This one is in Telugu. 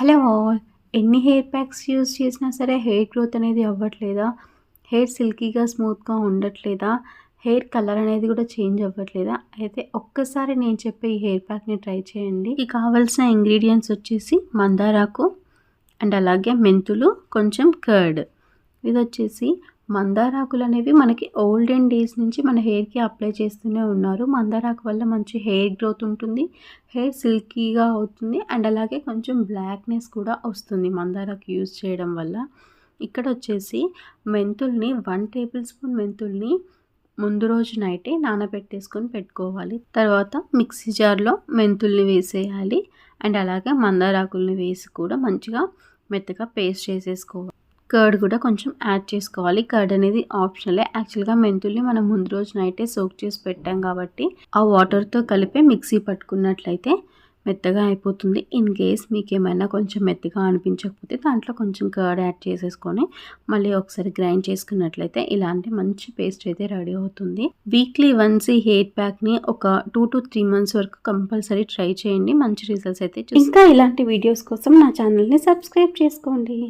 Hello all. ఎన్ని హెయిర్ ప్యాక్స్ యూజ్ చేసినా సరే హెయిర్ గ్రోత్ అనేది అవ్వట్లేదా? హెయిర్ సిల్కీగా, స్మూత్‌గా ఉండట్లేదా? హెయిర్ కలర్ అనేది కూడా చేంజ్ అవ్వట్లేదా? అయితే ఒక్కసారి నేను చెప్పే ఈ హెయిర్ ప్యాక్‌ని ట్రై చేయండి. ఈ కావాల్సిన ఇంగ్రీడియంట్స్ వచ్చేసి మందారాకు అండ్ అలాగే మెంతులు, కొంచెం కర్డ్. ఇదొచ్చేసి మందారాకులు అనేవి మనకి ఓల్డెన్ డేస్ నుంచి మన హెయిర్‌కి అప్లై చేస్తూనే ఉన్నారు. మందారాకు వల్ల మంచి హెయిర్ గ్రోత్ ఉంటుంది. హెయిర్ సిల్కీగా అవుతుంది అండ్ అలాగే కొంచెం బ్లాక్‌నెస్ కూడా వస్తుంది మందారాకు యూజ్ చేయడం వల్ల. ఇక్కడొచ్చేసి మెంతుల్ని 1 టేబుల్ స్పూన్ మెంతుల్ని ముందు రోజు నైటే నానబెట్టేసుకొని పెట్టుకోవాలి. తర్వాత మిక్సీ జార్‌లో మెంతుల్ని వేసేయాలి అండ్ అలాగే మందారాకుల్ని వేసి కూడా మంచిగా మెత్తగా పేస్ట్ చేసేసుకోవాలి. కర్డ్ కూడా కొంచెం యాడ్ చేసుకోవాలి. కర్డ్ అనేది ఆప్షనలే. యాక్చువల్‌గా మెంతుల్ని మనం ముందు రోజు నైటే సోక్ చేసి పెట్టాం కాబట్టి ఆ వాటర్‌తో కలిపే మిక్సీ పట్టుకున్నట్లయితే మెత్తగా అయిపోతుంది. ఇన్ కేస్ మీకేమైనా కొంచెం మెత్తగా అనిపించకపోతే దాంట్లో కొంచెం కర్డ్ యాడ్ చేసేసుకొని మళ్ళీ ఒకసారి గ్రైండ్ చేసుకున్నట్లయితే ఇలాంటి మంచి పేస్ట్ అయితే రెడీ అవుతుంది. వీక్లీ వన్స్ ఈ హెయిర్ ప్యాక్‌ని ఒక 2-3 మంత్స్ వరకు కంపల్సరీ ట్రై చేయండి. మంచి రిజల్ట్స్ అయితే ఇంకా ఇలాంటి వీడియోస్ కోసం నా ఛానల్‌ని సబ్స్క్రైబ్ చేసుకోండి.